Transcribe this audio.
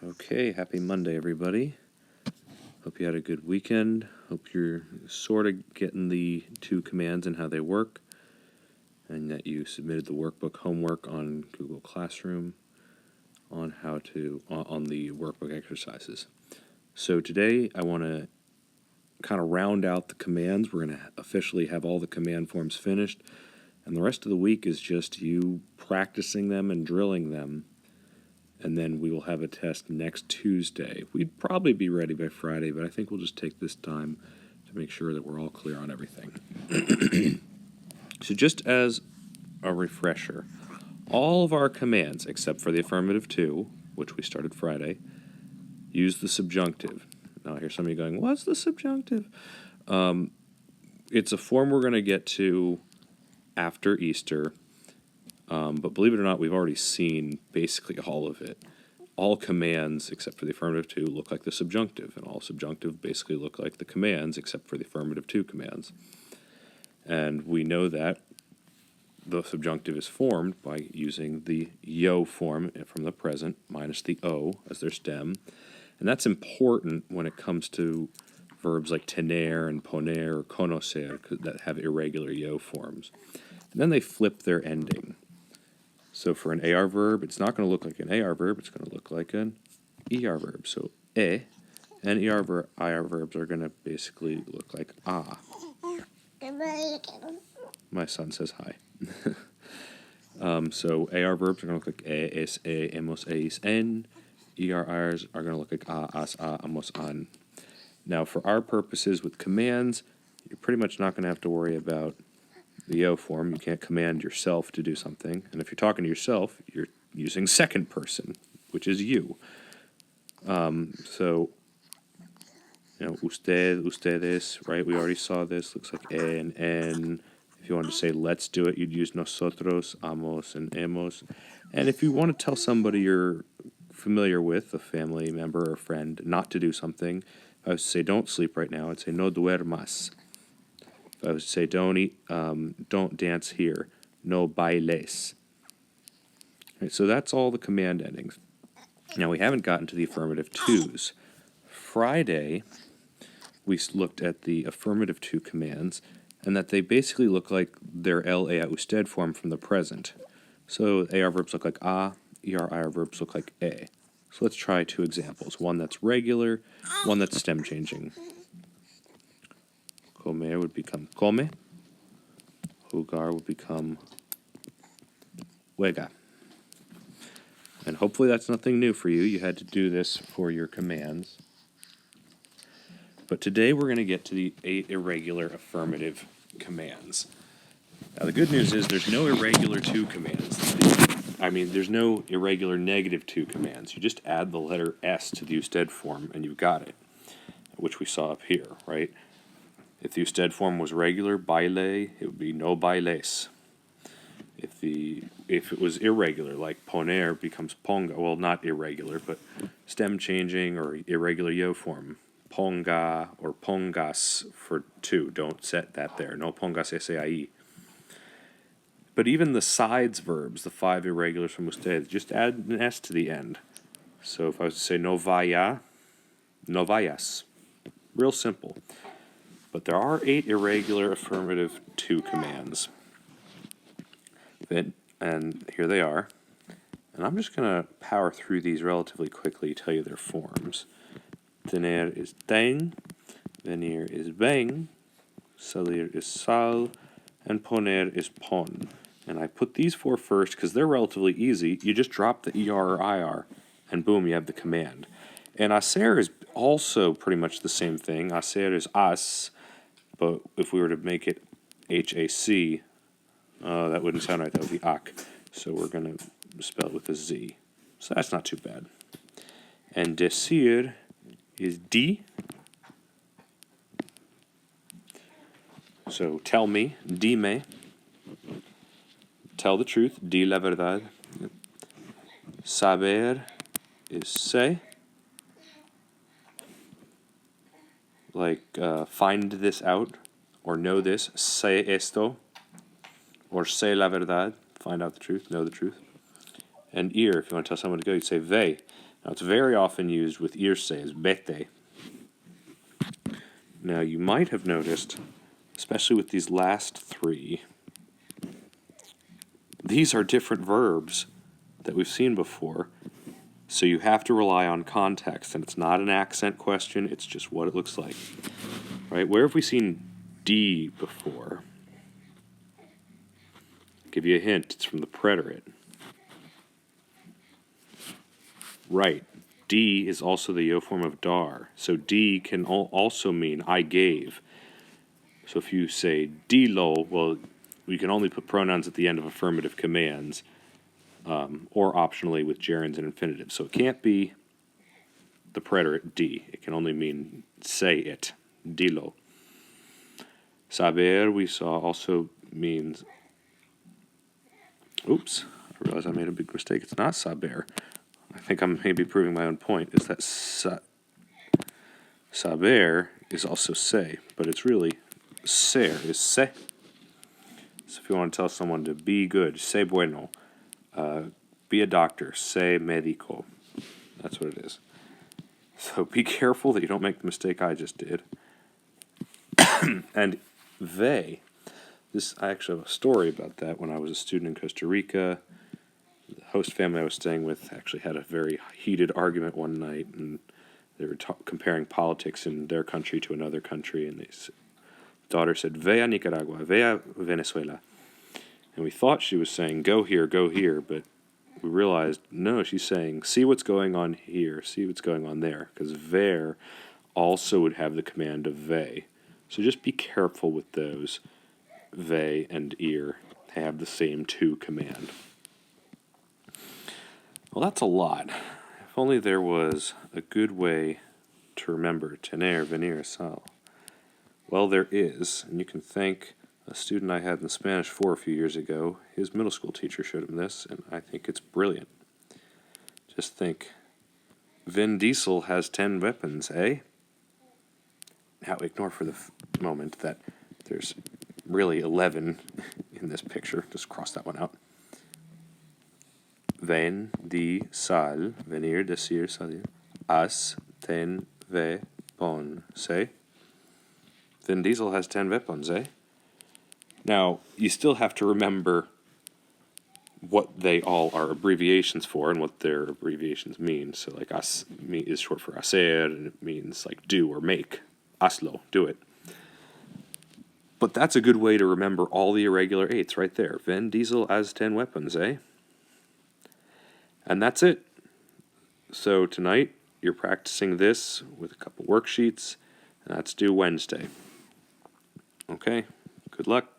Okay, happy Monday, everybody. Hope you had a good weekend. Hope you're sort of getting the two commands and how they work, and that you submitted the workbook homework on Google Classroom on the workbook exercises. So today I want to kind of round out the commands. We're going to officially have all the command forms finished, and the rest of the week is just you practicing them and drilling them. And then we will have a test next Tuesday. We'd probably be ready by Friday, but I think we'll just take this time to make sure that we're all clear on everything. So just as a refresher, all of our commands, except for the affirmative to, which we started Friday, use the subjunctive. Now I hear some of you going, what's the subjunctive? It's a form we're going to get to after Easter. But believe it or not, we've already seen basically all of it. All commands, except for the affirmative to, look like the subjunctive, and all subjunctive basically look like the commands, except for the affirmative to commands. And we know that the subjunctive is formed by using the yo form from the present minus the o as their stem. And that's important when it comes to verbs like tener and poner or conocer that have irregular yo forms. And then they flip their ending. So for an AR verb, it's not going to look like an AR verb, it's going to look like an ER verb. So and IR verbs are going to basically look like ah. My son says hi. So AR verbs are going to look like es, emos, eis, en. ERIs are going to look like as, amos, an. Now for our purposes with commands, you're pretty much not going to have to worry about the yo form. You can't command yourself to do something. And if you're talking to yourself, you're using second person, which is you. So, usted, ustedes, right? We already saw this. Looks like e and en. If you wanted to say let's do it, you'd use nosotros, amos, and hemos. And if you want to tell somebody you're familiar with, a family member or friend, not to do something, I would say don't sleep right now. I'd say no duermas. I would say don't eat, don't dance here. No bailes. Right, so that's all the command endings. Now we haven't gotten to the affirmative twos. Friday, we looked at the affirmative to commands, and that they basically look like their LA usted form from the present. So AR verbs look like a, ER verbs look like e. So let's try two examples. One that's regular, one that's stem changing. Comer would become come. Jugar would become juega. And hopefully that's nothing new for you. You had to do this for your commands. But today we're going to get to the 8 irregular affirmative commands. Now the good news is there's no irregular to commands. There's no irregular negative to commands. You just add the letter S to the usted form and you've got it, which we saw up here, right? If the usted form was regular, baile, it would be no bailes. If it was irregular, like poner becomes ponga, well, not irregular, but stem changing or irregular yo form, ponga or pongas for two. Don't set that there. No pongas sai. But even the sides verbs, the 5 irregulars from usted, just add an S to the end. So if I was to say no vaya, no vayas. Real simple. But there are 8 irregular affirmative to commands. And here they are. And I'm just going to power through these relatively quickly, tell you their forms. Tener is ten, venir is ven, salir is sal, and poner is pon. And I put these 4 first because they're relatively easy. You just drop the ER or IR, and boom, you have the command. And hacer is also pretty much the same thing. Hacer is as, but if we were to make it HAC, that wouldn't sound right. That would be ak. So we're going to spell it with a Z. So that's not too bad. And decir is di. So tell me, dime. Tell the truth, di la verdad. Saber is say. Like find this out or know this, say esto. Or say la verdad, find out the truth, know the truth. And ir, if you want to tell someone to go, you'd say ve. Now, it's very often used with irse as vete. Now, you might have noticed, especially with these last three, these are different verbs that we've seen before. So you have to rely on context, and it's not an accent question, it's just what it looks like. Right? Where have we seen D before? I'll give you a hint, it's from the preterite. Right. D is also the yo form of dar. So D can also mean I gave. So if you say dilo, well, we can only put pronouns at the end of affirmative commands, or optionally with gerunds and infinitives. So it can't be the preterite D. It can only mean say it. Dilo. Saber, we saw, also means... Oops, I realized I made a big mistake. It's not saber. I think I'm maybe proving my own point, is that saber is also say, but it's really ser, is se. So if you want to tell someone to be good, say bueno. Be a doctor, say médico. That's what it is. So be careful that you don't make the mistake I just did. And they, I actually have a story about that. When I was a student in Costa Rica, the host family I was staying with actually had a very heated argument one night, and they were comparing politics in their country to another country, and the daughter said, "Ve a Nicaragua, ve a Venezuela." And we thought she was saying, go here, but we realized, no, she's saying, see what's going on here, see what's going on there, because ver also would have the command of ve. So just be careful with those. Ve and ir have the same to command. Well, that's a lot. If only there was a good way to remember tener, venir, sal. Well, there is, and you can thank a student I had in Spanish 4 a few years ago. His middle school teacher showed him this, and I think it's brilliant. Just think, Vin Diesel has 10 weapons, eh? Now, ignore for the moment that there's really 11 in this picture. Just cross that one out. Ven, di, sal, venir, decir, salir, has, ten, ve, pon, say. Vin Diesel has 10 weapons, eh? Now, you still have to remember what they all are abbreviations for and what their abbreviations mean. So, like, as is short for hacer, and it means, like, do or make. Hazlo, do it. But that's a good way to remember all the irregular eights right there. Vin Diesel has 10 weapons, eh? And that's it. So tonight, you're practicing this with a couple worksheets, and that's due Wednesday. Okay, good luck.